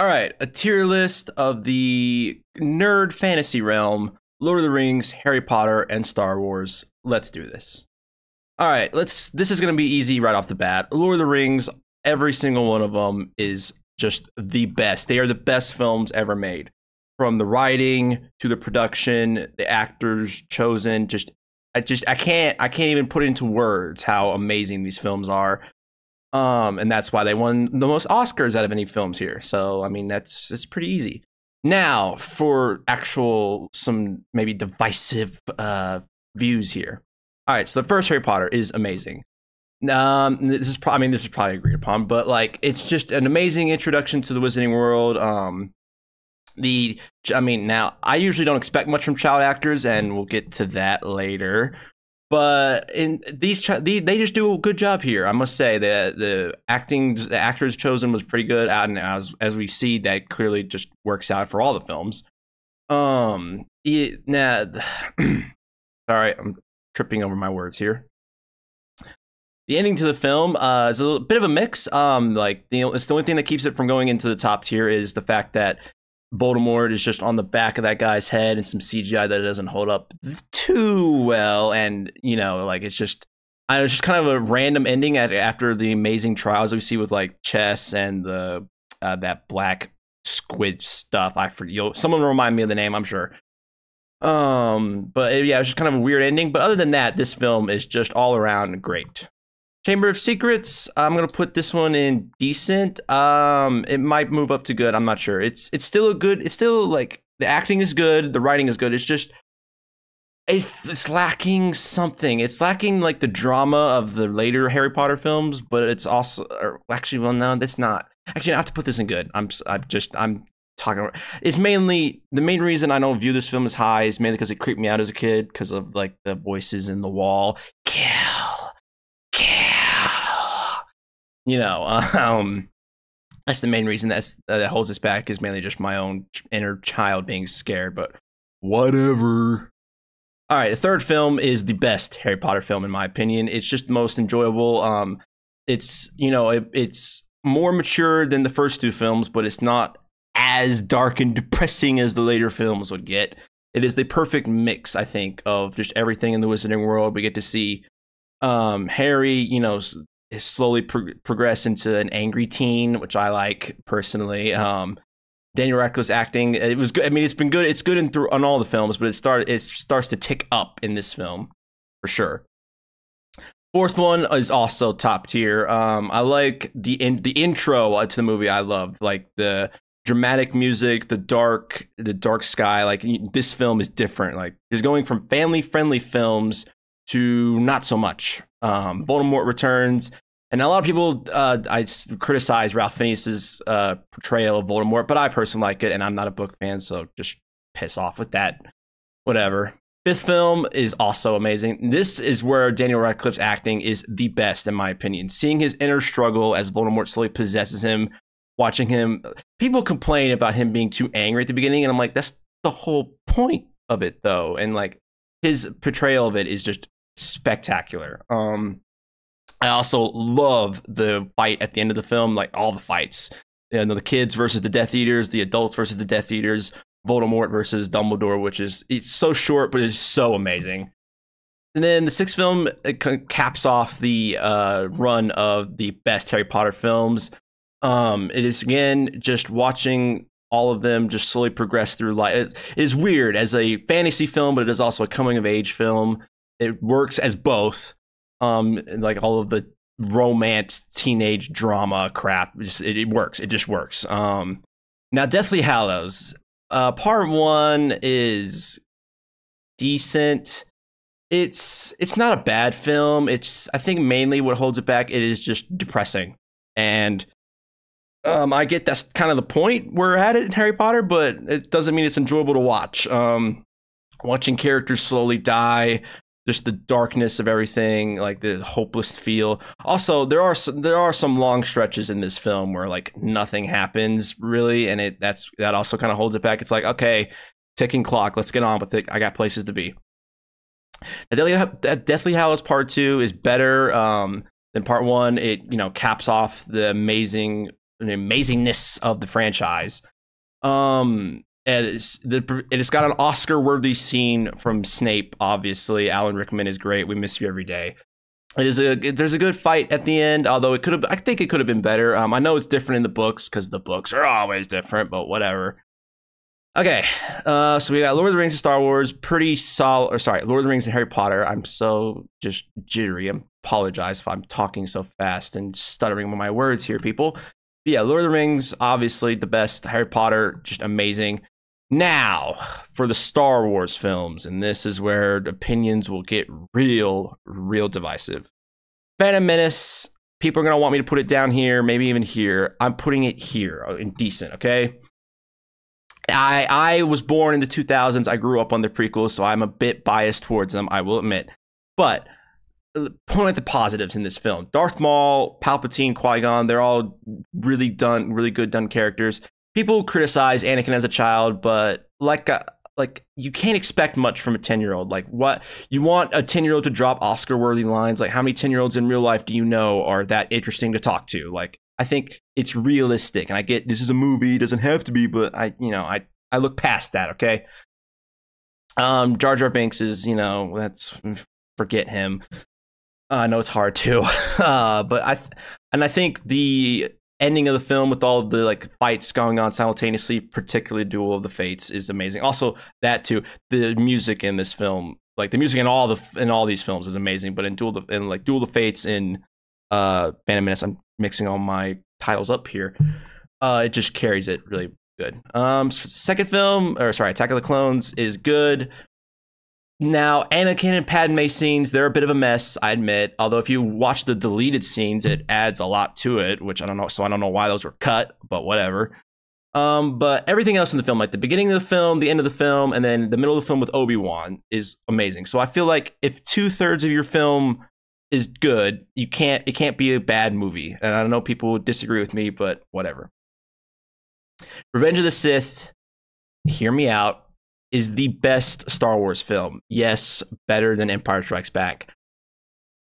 All right, a tier list of the nerd fantasy realm: Lord of the Rings, Harry Potter, and Star Wars. Let's do this. All right, this is going to be easy right off the bat. Lord of the Rings, every single one of them is just the best. They are the best films ever made. From the writing to the production, the actors chosen, I can't even put into words how amazing these films are. And that's why they won the most Oscars out of any films here. So, I mean, it's pretty easy. Now, for actual some maybe divisive views here. All right, so the first Harry Potter is amazing. This is probably agreed upon, but like it's just an amazing introduction to the Wizarding World. Now I usually don't expect much from child actors, and we'll get to that later. But in they just do a good job here. I must say that the actors chosen was pretty good, and as we see, that clearly just works out for all the films. Sorry, I'm tripping over my words here. The ending to the film is a little bit of a mix. It's the only thing that keeps it from going into the top tier is the fact that Voldemort is just on the back of that guy's head and some CGI that doesn't hold up too well. And, it's just kind of a random ending after the amazing trials that we see with like chess and the that black squid stuff. I forget. Someone will remind me of the name, I'm sure. But yeah, it's just kind of a weird ending. But other than that, this film is just all around great. Chamber of Secrets, I'm gonna put this one in decent. It might move up to good. I'm not sure. It's still like the acting is good, the writing is good. It's just it's lacking something. It's lacking like the drama of the later Harry Potter films, but it's also no, that's not. Actually, I have to put this in good. I'm talking about. It's mainly the main reason I don't view this film as high is mainly because it creeped me out as a kid because of like the voices in the wall. Kill. That's the main reason that holds us back is mainly just my own inner child being scared, but whatever. All right, the third film is the best Harry Potter film in my opinion. It's just the most enjoyable. It's more mature than the first two films, but it's not as dark and depressing as the later films would get. It is the perfect mix, I think, of just everything in the Wizarding World. We get to see Harry, slowly progress into an angry teen, which I like personally. Daniel Radcliffe's acting, it was good. I mean, it's been good. It's good on all the films, but it starts to tick up in this film for sure. Fourth one is also top tier. I like the intro to the movie. I love like the dramatic music, the dark sky. Like this film is different. Like it's going from family friendly films to not so much. Voldemort returns, and a lot of people I criticize Ralph Fiennes's portrayal of Voldemort, but I personally like it, and I'm not a book fan, so just piss off with that. Whatever. Fifth film is also amazing. This is where Daniel Radcliffe's acting is the best, in my opinion. Seeing his inner struggle as Voldemort slowly possesses him, watching him. People complain about him being too angry at the beginning, and I'm like, that's the whole point of it, though. And like his portrayal of it is just spectacular. I also love the fight at the end of the film, like all the fights. The kids versus the Death Eaters, the adults versus the Death Eaters, Voldemort versus Dumbledore, it's so short, but it's so amazing. And then the sixth film caps off the run of the best Harry Potter films. It is again just watching all of them just slowly progress through life. It is weird as a fantasy film, but it is also a coming of age film. It works as both. Like all of the romance, teenage drama crap, it works. It just works. Now, Deathly Hallows, part one is decent. It's not a bad film. I think mainly what holds it back, it is just depressing. And I get that's kind of the point we're at it in Harry Potter, but it doesn't mean it's enjoyable to watch. Watching characters slowly die, just the darkness of everything, like the hopeless feel. Also, there are some long stretches in this film where like nothing happens really, and that also kind of holds it back. It's like, okay, ticking clock, let's get on with it. I got places to be. Now, Deathly Hallows Part 2 is better than Part 1. It caps off the amazing amazingness of the franchise. It's got an Oscar-worthy scene from Snape. Obviously, Alan Rickman is great. We miss you every day. There's a good fight at the end, although I think it could have been better. I know it's different in the books because the books are always different, but whatever. Okay, so we got Lord of the Rings and Star Wars, pretty solid. Or sorry, Lord of the Rings and Harry Potter. I'm so just jittery. I apologize if I'm talking so fast and stuttering with my words here, people. But yeah, Lord of the Rings, obviously the best. Harry Potter, just amazing. Now for the Star Wars films, and this is where opinions will get real divisive. Phantom Menace. People are gonna want me to put it down here, maybe even here. I'm putting it here in decent. Okay. I was born in the 2000s. I grew up on the prequels, so I'm a bit biased towards them, I will admit. But point at the positives in this film. Darth Maul, Palpatine, Qui-Gon, they're all really good done characters. People criticize Anakin as a child, but like you can't expect much from a 10-year-old. Like, what you want a 10-year-old to drop Oscar-worthy lines? Like, how many 10-year-olds in real life do you know are that interesting to talk to? Like, I think it's realistic, and I get this is a movie, it doesn't have to be, but I look past that, okay? Jar Jar Binks is, forget him. I know it's hard too, but I think the ending of the film with all the like fights going on simultaneously, particularly Duel of the Fates, is amazing. Also, that too, the music in this film, like the music in all these films is amazing, but in Duel of the Fates in Phantom Menace, I'm mixing all my titles up here. It just carries it really good. Second film, Attack of the Clones is good. Now, Anakin and Padme scenes, they're a bit of a mess, I admit. Although if you watch the deleted scenes, it adds a lot to it, which I don't know. So I don't know why those were cut, but whatever. But everything else in the film, like the beginning of the film, the end of the film, and then the middle of the film with Obi-Wan is amazing. So I feel like if 2/3 of your film is good, it can't be a bad movie. And I know people would disagree with me, but whatever. Revenge of the Sith, hear me out, is the best Star Wars film. Yes, better than Empire Strikes Back.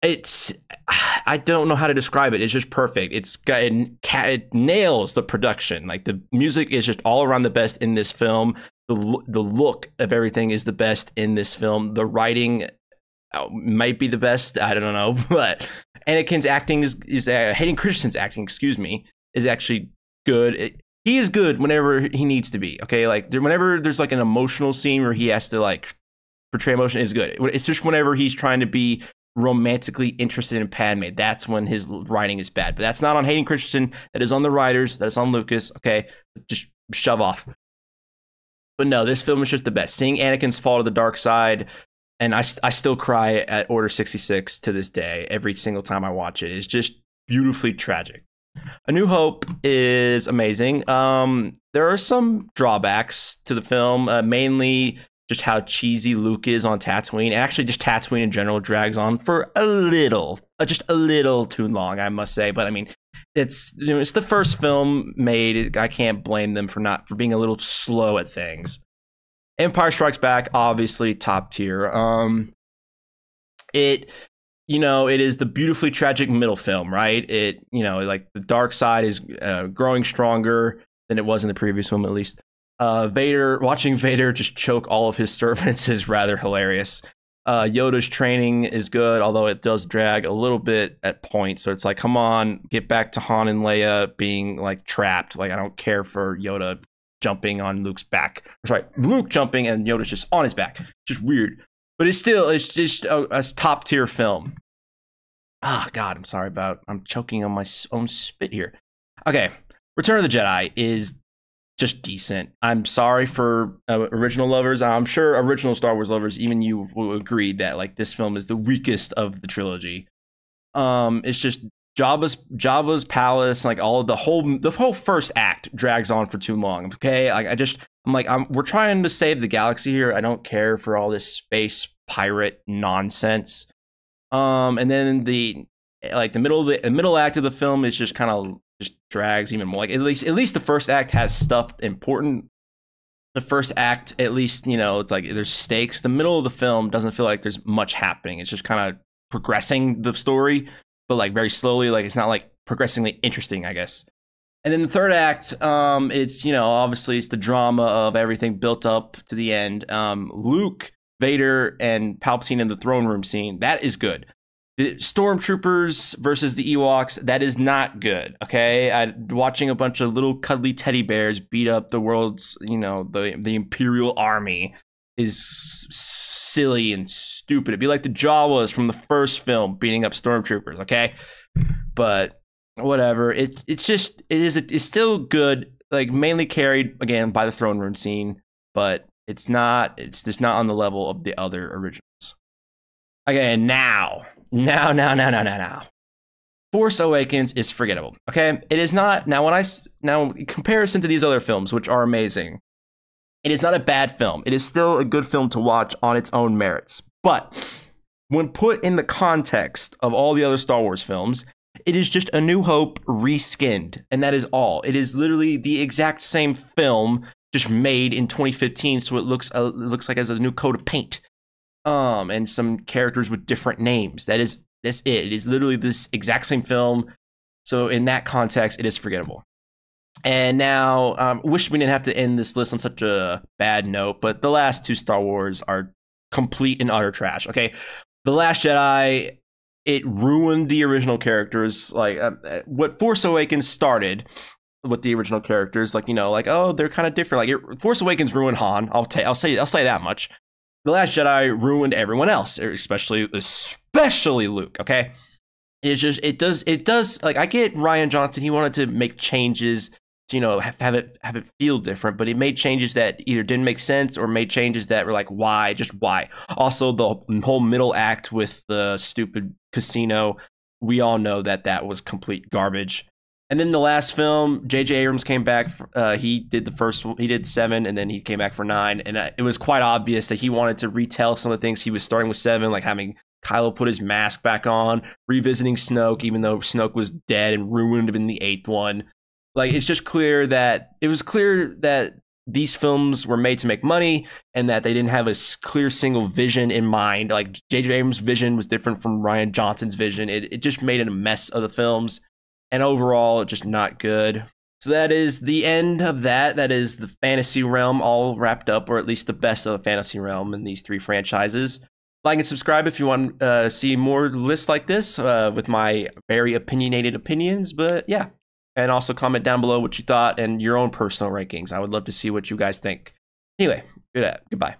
I don't know how to describe it. It's just perfect. It nails the production. Like the music is just all around the best in this film. The look of everything is the best in this film. The writing might be the best. I don't know, but Anakin's acting is Hayden Christensen's acting, excuse me, is actually good. He is good whenever he needs to be. Okay, like whenever there's like an emotional scene where he has to like portray emotion, is good. It's just whenever he's trying to be romantically interested in Padme, that's when his writing is bad. But that's not on Hayden Christensen. That is on the writers. That's on Lucas. Okay, just shove off. But no, this film is just the best. Seeing Anakin's fall to the dark side, and I still cry at Order 66 to this day. Every single time I watch it, it's just beautifully tragic. A New Hope is amazing. There are some drawbacks to the film, mainly just how cheesy Luke is on Tatooine. Actually, just Tatooine in general drags on for just a little too long, I must say. But I mean, it's the first film made. I can't blame them for being a little slow at things. Empire Strikes Back, obviously top tier. It is the beautifully tragic middle film, right? Like the dark side is growing stronger than it was in the previous film, at least. Watching Vader just choke all of his servants is rather hilarious. Yoda's training is good, although it does drag a little bit at points. So it's like, come on, get back to Han and Leia being like trapped. Like, I don't care for Yoda jumping on Luke's back. Luke jumping and Yoda's just on his back. Just weird. But it's just a top tier film. God, I'm choking on my own spit here. Okay, Return of the Jedi is just decent. I'm sorry for original lovers. I'm sure original Star Wars lovers, even you, will agree that like this film is the weakest of the trilogy. It's just Jabba's palace, like all of the whole first act drags on for too long. Okay, we're trying to save the galaxy here. I don't care for all this space pirate nonsense. And then the middle act of the film is just kind of just drags even more. Like at least the first act has stuff important. The first act, at least, it's like there's stakes. The middle of the film doesn't feel like there's much happening. It's just kind of progressing the story, but like very slowly. Like it's not like progressingly interesting, I guess. And then the third act, it's, obviously it's the drama of everything built up to the end. Luke, Vader, and Palpatine in the throne room scene, that is good. The Stormtroopers versus the Ewoks, that is not good, okay? Watching a bunch of little cuddly teddy bears beat up the world's, the Imperial Army is silly and stupid. It'd be like the Jawas from the first film beating up Stormtroopers, okay? But whatever. It's still good, like mainly carried again by the throne room scene, but it's just not on the level of the other originals. Okay, now. Force Awakens is forgettable. Okay, it is not. Now in comparison to these other films, which are amazing, it is not a bad film. It is still a good film to watch on its own merits. But when put in the context of all the other Star Wars films, it is just A New Hope reskinned, and that is all. It is literally the exact same film, just made in 2015, so it looks like it has a new coat of paint, and some characters with different names. That's it. It is literally this exact same film. So in that context, it is forgettable. And now, wish we didn't have to end this list on such a bad note, but the last two Star Wars are complete and utter trash. Okay, The Last Jedi, it ruined the original characters. Like what Force Awakens started with the original characters, oh, they're kind of different. Like Force Awakens ruined Han. I'll say that much. The Last Jedi ruined everyone else, especially Luke. Okay, it does. Like, I get Rian Johnson. He wanted to make changes to, have it feel different, but he made changes that either didn't make sense or made changes that were like, why? Just why? Also, the whole middle act with the stupid casino, we all know that was complete garbage. And then the last film, J.J. Abrams came back. He did the first one. He did 7, and then he came back for 9. And it was quite obvious that he wanted to retell some of the things he was starting with 7, like having Kylo put his mask back on, revisiting Snoke, even though Snoke was dead and ruined in the 8th one. Like, it's just clear that these films were made to make money, and that they didn't have a clear single vision in mind. Like, J.J. Abrams' vision was different from Rian Johnson's vision. It just made it a mess of the films, and overall, just not good. So that is the end of that. That is the fantasy realm all wrapped up, or at least the best of the fantasy realm in these 3 franchises. Like and subscribe if you want to see more lists like this with my very opinionated opinions. But yeah. And also comment down below what you thought and your own personal rankings. I would love to see what you guys think. Anyway, goodbye.